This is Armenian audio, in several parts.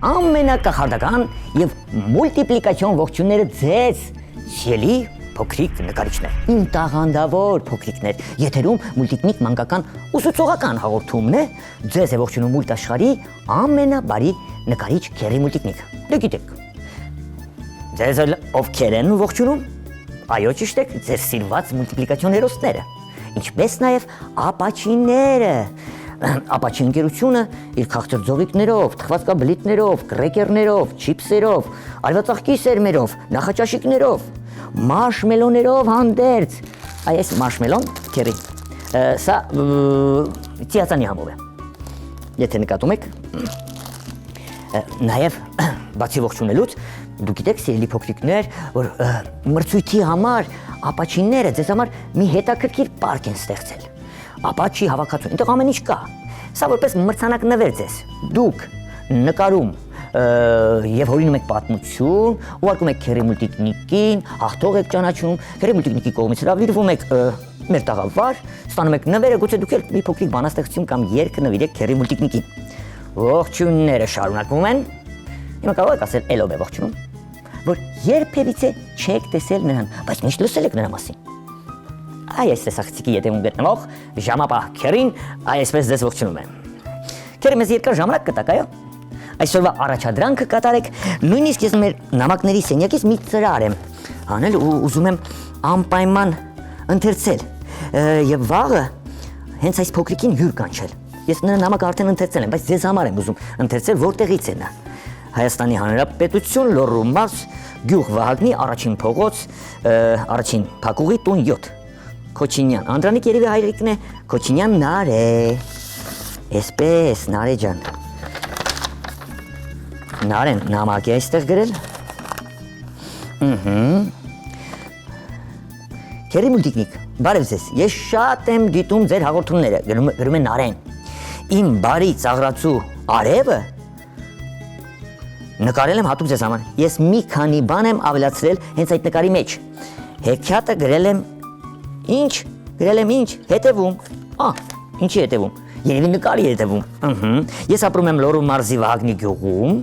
Ամենակախարդական եւ մուլտիպլիկացիոն ողջունները ձեզ, սիրելի փոքրիկ նկարիչներ։ Իմ տաղանդավոր փոքրիկներ, եթերում մուլտիկնիկ մանկական ուսուցողական հաղորդումն է, ձեզ է ողջունում մուլտ աշխարհի ամենաբարի նկարիչ Քերի Մուլտիկնիկ։ Դուք գիտեք, ձեզ ովքեր են ողջունում, այո ճիշտ եք, ձեր սիրված մուլտիպլիկացիոն հերոսները, ինչպես նաեւ ապաչիները։ Ապաչի ընկերությունը իր քաղցր ձողիկներով, թխվածքաբլիթներով, կրեկերներով, չիփսերով, արևածաղկի սերմերով, նախաճաշիկներով, մարշմելոներով հանդերձ։ Այս մարշմելոն, Քերի, սա ծիածանի համով է։ Եթե նկատում եք, նաև բացի ողջունելուց, դուք գիտեք, սիրելի փոքրիկներ, որ մրցույթի համար ապաչիները ձեզ համար մի հետաքրքիր պարկ են ստեղծել։ Ապաչի հավաքածուն, այնտեղ ամեն ինչ կա։ Սա որպես մրցանակ նվեր ձեզ։ Դուք նկարում եւ հորինում եք պատմություն, ուղարկում եք Քերի Մուլտիկնիկին, հաղթող եք ճանաչում, Քերի Մուլտիկնիկի կողմից հրավիրվում եք մեր տաղավար, ստանում եք նվերը, գուցե դուք էլ մի փոքրիկ բանաստեղծություն կամ երգ նվիրեք Քերի Մուլտիկնիկին։ Ողջույնները շարունակվում են։ Հիմա կարող եք ասել ելով է ողջունում, որ երբևիցե չեք տեսել նրան, բայց միշտ լսել եք նրա մասին։ Այս տեսախցիկի ետևում գտնվող ժամապահ Քերին այսպես ձեզ ողջունում է։ Քերի մեզ երկար ժամանակ կտակ, այո։ Այսօրվա առաջադրանքը կատարեք, նույնիսկ ես մեր նամակների սենյակից մի ծրար եմ անել ու ուզում եմ անպայման ընթերցել եւ վաղը հենց այս փոքրիկին հյուր կանչել։ Ես նրա նամակը արդեն ընթերցել եմ, բայց ձեզ համար եմ ուզում ընթերցել, որտեղից է նա։ Հայաստանի Հանրապետություն, Լոռու մարզ, գյուղ Վահագնի, առաջին փողոց, առաջին փակուղի տուն 7։ Քոչինյան, Անդրանիկ երևի հայրիկն է, Քոչինյան Նարե, էսպես, Նարե ջան, Նարեն նամակ է այստեղ գրել, Քերի Մուլտիկնիկ, բարև ձեզ, ես շատ եմ դիտում ձեր հաղորդումները, գրում է Նարեն, իմ բարի ծաղրացու արևը նկարել եմ հատուկ ձեզ համար, ես մի քանի բան եմ ավելացրել հենց այդ նկարի մեջ, հեքիաթը գրել եմ Ինչ, գրել եմ ինչ, հետևում, ինչի հետևում, երևի նկարի հետևում, ես ապրում եմ Լոռու մարզի Վահագնի գյուղում,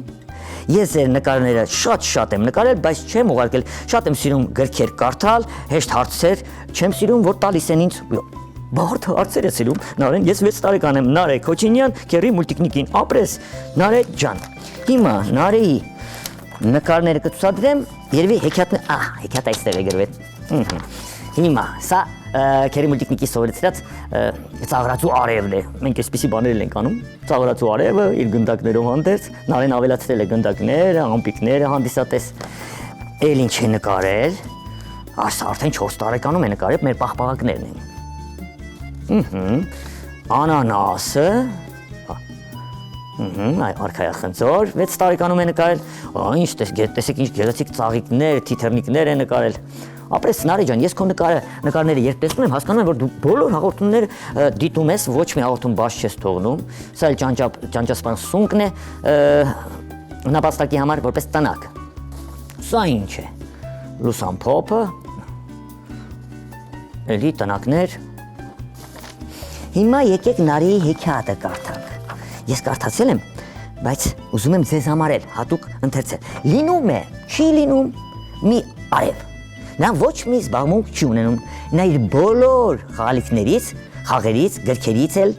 ես ձեր նկարները շատ եմ նկարել, բայց չեմ ուղարկել, շատ եմ սիրում գրքեր կարդալ, հեշտ հարցեր, չեմ սիրում, որ տալիս են ինձ, բարդ հարցեր է սիրում, Նարեն, ես 6 տարեկան եմ, Նարե Քոչինյան, Քերի Մուլտիկնիկին, ապրես, Նարե ջան, հիմա Նարեի նկարները կցուցադրեմ, երևի հեքիաթը այստեղ է գրվել, Հիմա, սա Քերի Մուլտիկնիկի սովորեցրած ծաղրացու արևն է, մենք այսպիսի բաներ ենք անում, ծաղրացու արևը իր գնդակներով հանդերձ, Նարեն ավելացրել է գնդակները, ամպիկները հանդիսատես, էլ ինչ է նկարել, սա արդեն 4 տարեկանում է նկարել, մեր պաղպաղակներն են, անանասը, արքայախնձոր, 6 տարեկանում է նկարել, տեսեք ինչ գեղեցիկ ծաղիկներ, թիթեռնիկներ է նկարել, Ապրես Նարե ջան, ես քո նկարները երբ տեսնում եմ, հասկանում եմ, որ դու բոլոր հաղորդումները դիտում ես, ոչ մի հաղորդում բաց չես թողնում, սա էլ ճանճասպան սունկն է նապաստակի համար որպես տնակ։ Սա ինչ է, լուսամփոփը, էլի տնակներ։ Հիմա եկեք Նարեի հեքիաթը կարդանք։ Ես կարդացել եմ, բայց ուզում եմ ձեզ համար էլ հատուկ ընթերցել։ Լինում է, չի լինում մի արև։ Նա ոչ մի զբաղմունք չի ունենում, նա իր բոլոր խաղալիքներից, խաղերից, գրքերից էլ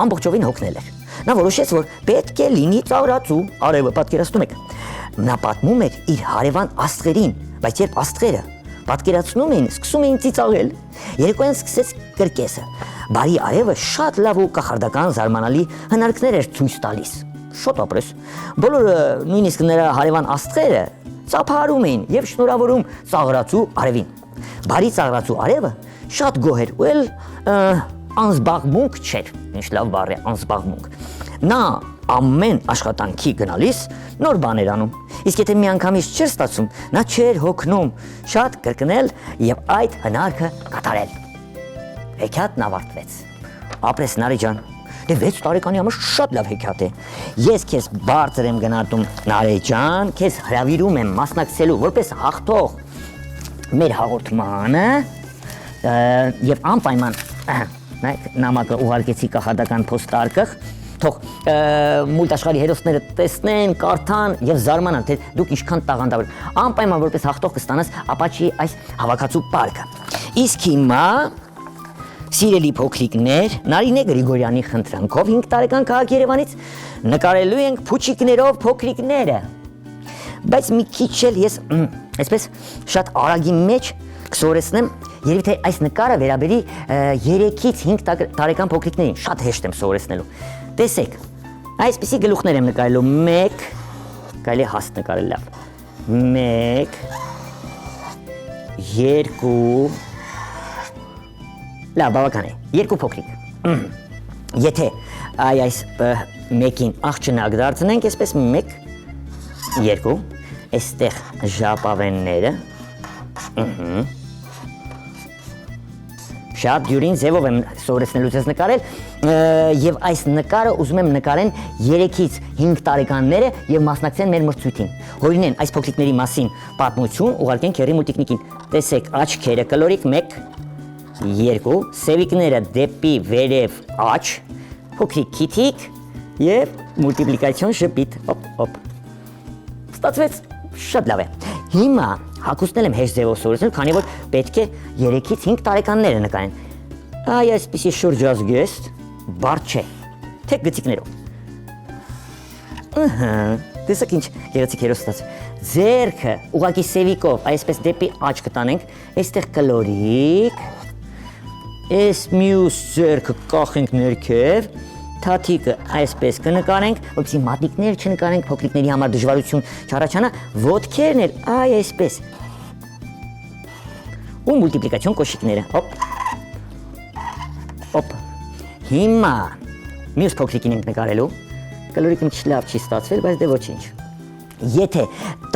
ամբողջովին հոգնել էր։ Նա որոշեց, որ պետք է լինի ծաղրացու, արևը պատկերացնում եք։ Նա պատմում էր իր հարևան աստղերին, բայց երբ աստղերը պատկերացնում էին, սկսում էին ծիծաղել։ Երեկոյան սկսեց կրկեսը։ Բարի արևը շատ լավ ու կախարդական զարմանալի հնարքներ էր ցույց տալիս։ Շոտ ապրես։ Բոլորը, նույնիսկ նրա հարևան աստղերը ծափահարում էին եւ շնորհավորում ծաղրացու արևին։ Բարի ծաղրացու արևը շատ գոհ էր ու անզբաղմունք չէր, ինչ լավ բառ է անզբաղմունք։ Նա ամեն աշխատանքի գնալիս նոր բաներ անում։ Իսկ եթե մի անգամից չէր ստացվում, նա չէր հոգնում շատ կրկնել եւ այդ հնարքը կատարել։ Հեքիաթն ավարտվեց։ Ապրես Նարի ջան, դե 6 տարեկանի համար շատ լավ հեքիաթ է։ Ես քեզ բարձր եմ գնահատում Նարի ջան, քեզ հրավիրում եմ մասնակցելու որպես հաղթող մեր հաղորդմանը եւ անպայման նամակը ուղարկեցի կախարդական փոստարկղ, թող մուլտաշխարհի հերոսները տեսնեն, կարդան եւ զարմանան, թե դուք ինչքան տաղանդավոր, անպայման որպես հաղթող կստանաս Ապաչի այս հավաքածու պարկը։ Իսկ հիմա սիրելի փոքրիկներ, Նարինե Գրիգորյանի խնդրանքով 5 տարեկան քաղաք Երևանից նկարելու ենք փուչիկներով փոքրիկները։ Բայց մի քիչ էլ ես այսպես շատ արագի մեջ կսովորեցնեմ, երևի թե այս նկարը վերաբերի 3-ից 5 տարեկան փոքրիկներին, շատ հեշտ եմ սովորեցնելու։ Տեսեք, այսպիսի գլուխներ եմ նկարելու, 1, կարելի է հաստ նկարել լավ, 1, 2, լավ, բավական է, 2 փոքրիկ։ Եթե այս մեկին աղջնակ դարձնենք, այսպես 1, 2, այստեղ ժապավենները, շատ դյուրին ձևով եմ սովորեցնելու ձեզ նկարել եւ այս նկարը ուզում եմ նկարեն 3-ից 5 տարեկանները եւ մասնակցեն մեր մրցույթին։ Հորինեն այս փոքրիկների մասին պատմություն ուղարկենք Քերի մուլտիկնիկին։ Տեսեք, աչքերը կլորիկ 1, 2, սևիկները դեպի վերև աչ, փոքրիկ քիթիկ եւ մուլտիպլիկացիոն ժպիտ։ Հոպ։ Ստացվեց, շատ լավ է։ Հիմա հագուստնել եմ հեշտ ձևով սովորեցնել, քանի որ պետք է 3-ից 5 տարեկանները նկարեն։ Այ այսպիսի շուրջազգեստ, բարդ չէ, թե գծիկներով։ Տեսեք ինչ գեղեցիկ հերոս ստացվեց։ Ձեռքը ուղղակի սևիկով այսպես դեպի աչ կտանենք, այստեղ կլորիկ, այս մյուս ձեռքը կախենք ներքև, թաթիկը այսպես կնկարենք, որպեսզի մատիկներ չնկարենք, փոքրիկների համար դժվարություն չառաջանա, ոտքերն էլ այ այսպես։ Ու մուլտիպլիկացիոն կոշիկները, հոպ։ Հիմա մյուս փոքրիկին ենք նկարելու, կլորիկը մի լավ չի ստացվել, բայց դե ոչինչ։ Եթե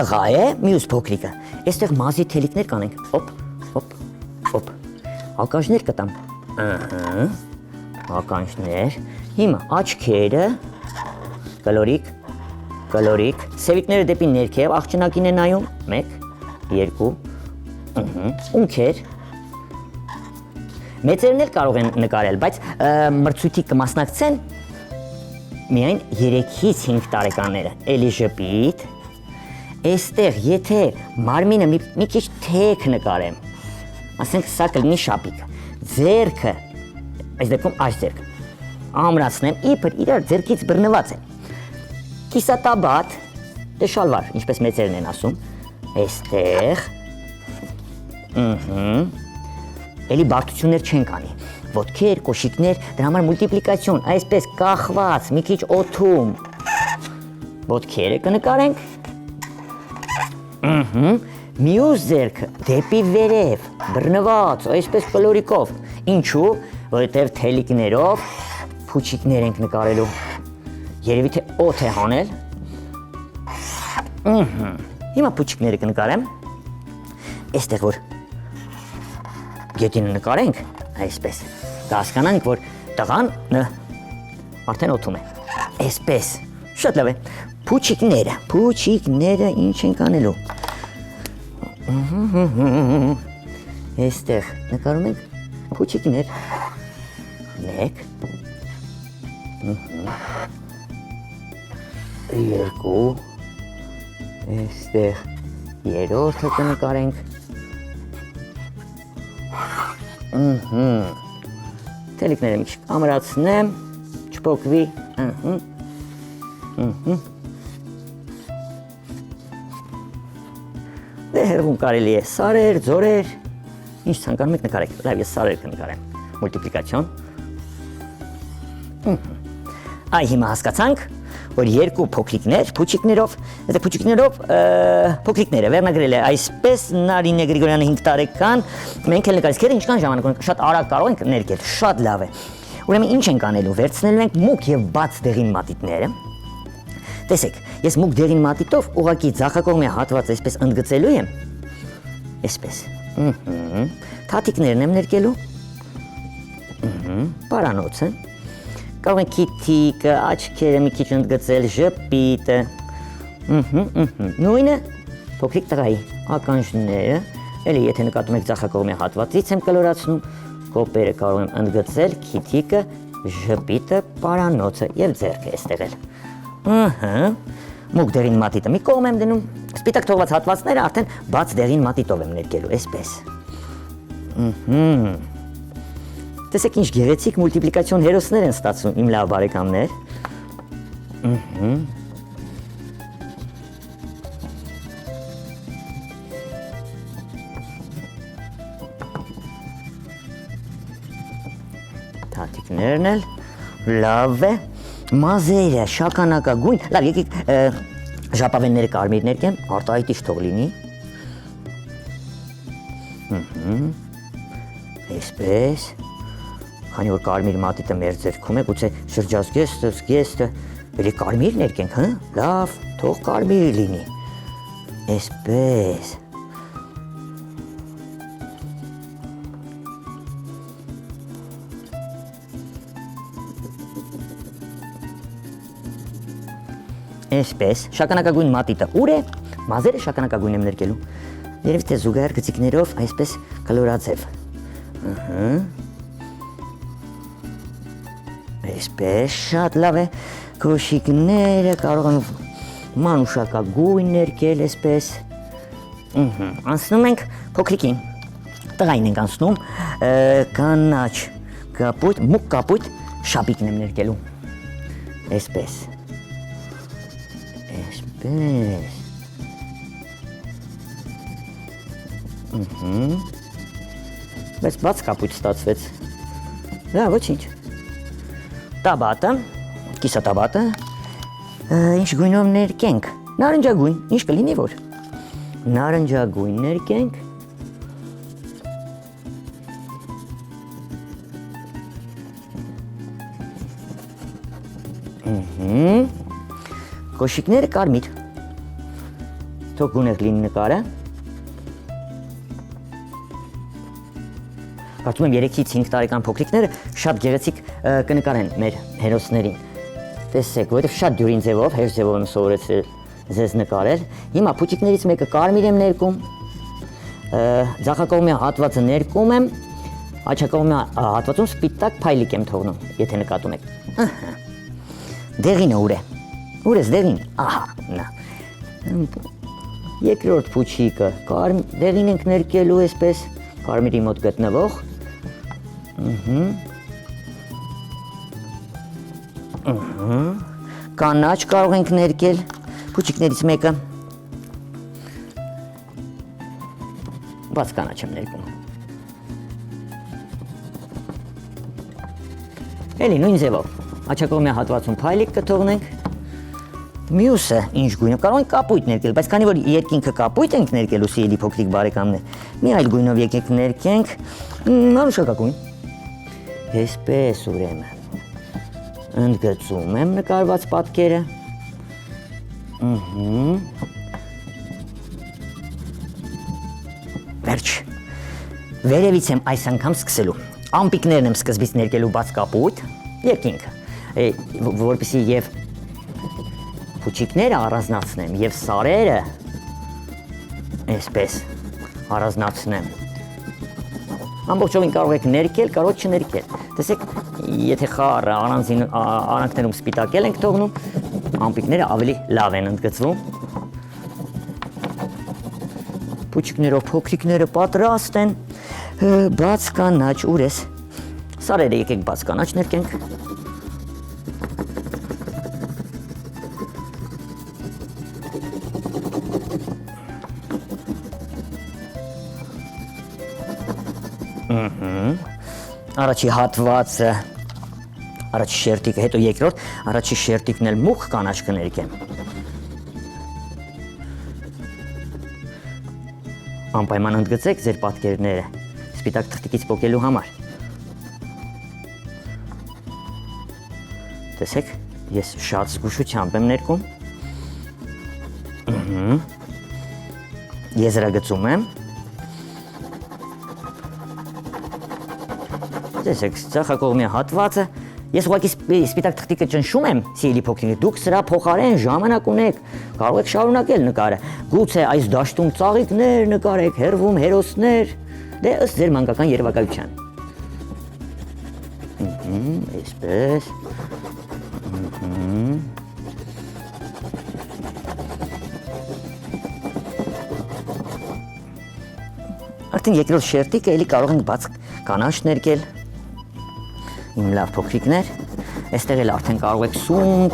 տղա է մյուս փոքրիկը, այստեղ մազի թելիկներ կանենք, հոպ։ Ականջներ կտամ, ականջներ, հիմա աչքերը, կլորիկ, սևիկները դեպի ներքև, աղջնակին է նայում, 1, 2, ունքեր, մեծերն էլ կարող են նկարել, բայց մրցույթի կմասնակցեն միայն 3-ից 5 տարեկանները, էլի ժպիտ, այստեղ եթե մարմինը մի քիչ թեք նկարեմ, ասենք սա կլինի շապիկը, ձեռքը, այս դեպքում այս ձեռքը, ամրացնեմ, իբր իրար ձեռքից բռնված են, կիսատաբատ, դե շալվար, ինչպես մեծերն են ասում, այստեղ, էլի բարդություններ չեն կանի, ոտքեր, կոշիկներ, դրա համար մուլտիպլիկացիոն, այսպես կախված, մի քիչ օդում, ոտքերը կնկարենք, մյուս ձեռքը դեպի վերև, բռնված, այսպես կլորիկով, ինչու, որովհետև թելիկներով փուչիկներ ենք նկարելու, երևի թե օդ է հանել, հիմա փուչիկները կնկարեմ, այստեղ որ գետինը նկարենք, այսպես, կհասկանանք, որ տղան արդեն օդում է, այսպես, շատ լավ է, փուչիկները ինչ ենք անելու, այստեղ նկարում ենք փուչիկներ, 1, 2, այստեղ երրորդը կնկարենք, թելիկները մի քիչ ամրացնեմ, չփոկվի, դե հեռվում կարելի է սարեր, ձորեր, ինչ ցանկանում եք նկարեք, լավ ես սարեր կնկարեմ, մուլտիպլիկացիոն, այ հիմա հասկացանք, որ 2 փոքրիկներ, փուչիկներով, փոքրիկները վերնագրել է այսպես Նարինե Գրիգորյանը 5 տարեկան, մենք էլ նկարեցինք, ինչքան ժամանակ ունենք, շատ արագ կարող ենք ներկել, շատ լավ է։ Ուրեմն ինչ ենք անելու, վերցնելու ենք մուգ եւ բաց դեղին մատիտները։ Տեսեք, Ես մուգ դեղին մատիտով ուղակի ձախակողմի հատված այսպես ընդգծելու եմ։ Այսպես։ Թաթիկներն եմ ներկելու։ Պարանոցը։ Կարող են քիթիկը, աչքերը մի քիչ ընդգծել, ժպիտը։ Նույնը փոքրիկ տղայի ականջները, էլի եթե նկատում եք ձախակողմի հատվածից եմ կլորացնում, կոպերը կարող եմ ընդգծել, քիթիկը, ժպիտը, պարանոցը եւ ձեռքը էստեղ էլ։ Մուգ դեղին մատիտը մի կողմ եմ դնում, սպիտակ թողված հատվածները արդեն բաց դեղին մատիտով եմ ներկելու, այսպես։ Տեսեք ինչ գեղեցիկ մուլտիպլիկացիոն հերոսներ են ստացվում իմ լավ բարեկամներ։ Թաթիկներն էլ լավ է, մազերը շագանակագույն, լավ եկեք ժապավենները կարմիր ներկեմ, արտահայտիչ թող լինի։ Այսպես, քանի որ կարմիր մատիտը մեր ձեռքում է, գուցե շրջազգեստը, էլի կարմիր ներկենք, հա, լավ, թող կարմիր լինի, այսպես։ Այսպես, շագանակագույն մատիտը ուր է, մազերը շագանակագույն եմ ներկելու։ Երևի թե զուգահեռ գծիկներով այսպես կլորաձև։ Այսպես, շատ լավ է, կոշիկները կարող եմ մանուշակագույն ներկել, այսպես։ Անցնում ենք փոքրիկին, տղային ենք անցնում, կանաչ կապույտ, մուգ կապույտ շապիկն եմ ներկելու, այսպես։ Այսպես։ Բայց բաց կապույտ ստացվեց։ Դա ոչինչ։ Տաբատը, կիսատաբատը, ինչ գույնով ներկենք։ Նարնջագույն, ինչ կլինի որ։ Նարնջագույն ներկենք։ Կոշիկները կարմիր, թող գունեղ լինի նկարը, կարծում եմ 3-ից 5 տարեկան փոքրիկները շատ գեղեցիկ կնկարեն մեր հերոսներին, տեսեք, որովհետև շատ դյուրին ձևով, հեշտ ձևով եմ սովորեցրել ձեզ նկարել, հիմա փուչիկներից մեկը կարմիր եմ ներկում, ձախակողմի հատվածը ներկում եմ, աջակողմի հատվածում սպիտակ փայլիկ եմ թողնում, եթե նկատում եք, դեղինը ուր է։ Ուր ես դեղին, ահա, նա, երկրորդ փուչիկը, դեղին ենք ներկելու այսպես, կարմիրի մոտ գտնվող, կանաչ կարող ենք ներկել, փուչիկներից մեկը, բաց կանաչ եմ ներկում, էլի նույն ձևով, աջակողմի հատվածում փայլիկ կթողնենք, մյուսը ինչ գույնով, կարող ենք կապույտ ներկել, բայց քանի որ երկինքը կապույտ ենք ներկելու սիրելի փոքրիկ բարեկամներ, մի այլ գույնով եկեք ներկենք, մանուշակագույն, այսպես ուրեմն, ընդգծում եմ նկարված պատկերը, վերջ, վերևից եմ այս անգամ սկսելու, ամպիկներն եմ սկզբից ներկելու բաց կապույտ, երկինքը, որպեսզի և փուչիկները առանձնացնեմ և սարերը այսպես առանձնացնեմ, ամբողջովին կարող եք ներկել, կարող չներկել, տեսեք, եթե խառը առանձին արանքներում սպիտակել ենք թողնում, ամպիկները ավելի լավ են ընդգծվում, փուչիկներով փոքրիկները պատրաստ են, բաց կանաչ, ուր ես, սարերը եկեք բաց կանաչ ներկենք, Առաջի հատվածը, առաջի շերտիկը, հետո երկրորդ, առաջի շերտիկն էլ մուգ կանաչ կներկեմ։ Անպայման ընդգծեք ձեր պատկերները, սպիտակ թղթիկից պոկելու համար։ Տեսեք, ես շատ զգուշությամբ եմ ներկում, Եզրագծում եմ։ Տեսեք, ծախակողմի հատվածը, ես ուղղակի սպիտակ թղթիկը ճնշում եմ, սիրելի փոքրիկներ, դուք սրա փոխարեն ժամանակ ունեք, կարող եք շարունակել նկարը։ Գուցե այս դաշտում ծաղիկներ նկարեք, հեռվում հերոսներ, դե ըստ ձեր մանկական երևակայության։ Այսպես։ Արդեն երկրորդ շերտիկը էլի կարող ենք բաց կանաչ ներկել։ Իմ լավ փոքրիկներ, այստեղ էլ արդեն կարող եք սունկ,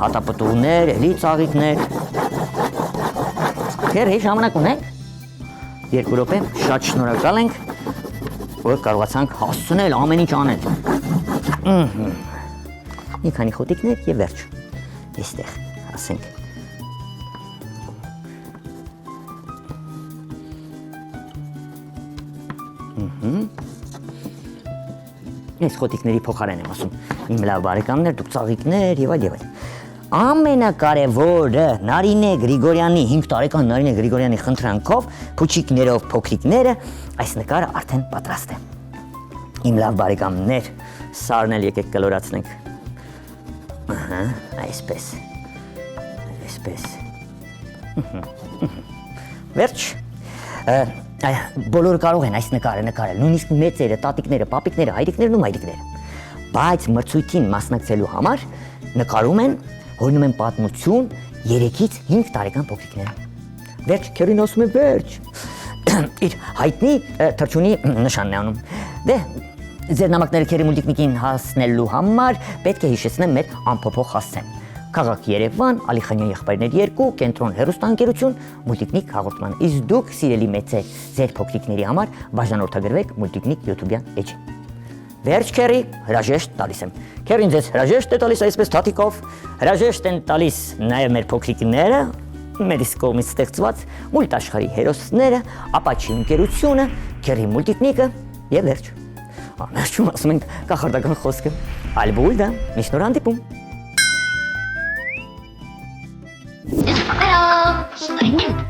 հատապտուղներ, էլի ծաղիկներ։ Քերի ժամանակ ունեք։ 2 րոպե, շատ շնորհակալ ենք, որ կարողացանք հասցնել ամեն ինչ անել։ Մի քանի խոտիկներ եւ վերջ։ Այստեղ, ասենք։ Այս խոտիկների փոխարեն եմ ասում, իմ լավ բարեկամներ, դուք ծաղիկներ եւ այլ։ Ամենակարևորը Նարինե Գրիգորյանի 5 տարեկան Նարինե Գրիգորյանի խնդրանքով փուչիկներով փոքրիկները այս նկարը արդեն պատրաստ է։ Իմ լավ բարեկամներ, սարն էլ եկեք կլորացնենք։ Այսպես։ Վերջ։ Բոլորը կարող են այս նկարը նկարել, նույնիսկ մեծերը, տատիկները, պապիկները, հայրիկներն ու մայրիկները։ Բայց մրցույթին մասնակցելու համար նկարում են, հորինում են պատմություն 3-ից 5 տարեկան փոքրիկները։ Վերջ, քերին ասում է վերջ։ Իր հայտնի թռչունի նշանն է անում։ Դե, ձեր նամակները քերի մուլտիկնիկին հասնելու համար պետք է հիշեցնեմ մեր անփոփոխ հասցեն։ Քաղաք Երևան, Ալիխանյան եղբայրներ 2, կենտրոն հեռուստաընկերություն, մուլտիկնիկ հաղորդման։ Իսկ դուք, սիրելի մեծեր, ձեր փոքրիկների համար բաժանորդագրվեք մուլտիկնիկ YouTube-յան էջին։ Վերջ քերի, հրաժեշտ տալիս եմ։ Քերին ձեզ հրաժեշտ է տալիս այսպես թաթիկով, հրաժեշտ են տալիս նաև մեր փոքրիկները, մեր իսկ կողմից ստեղծված մուլտ աշխարհի հերոսները, Ապաչի ընկերությունը, քերի մուլտիկնիկը եւ վերջ։ Վերջում ասում ենք կախարդական խոսքը։ Ալբուլդա, միշտ նոր հանդիպում։ Hello.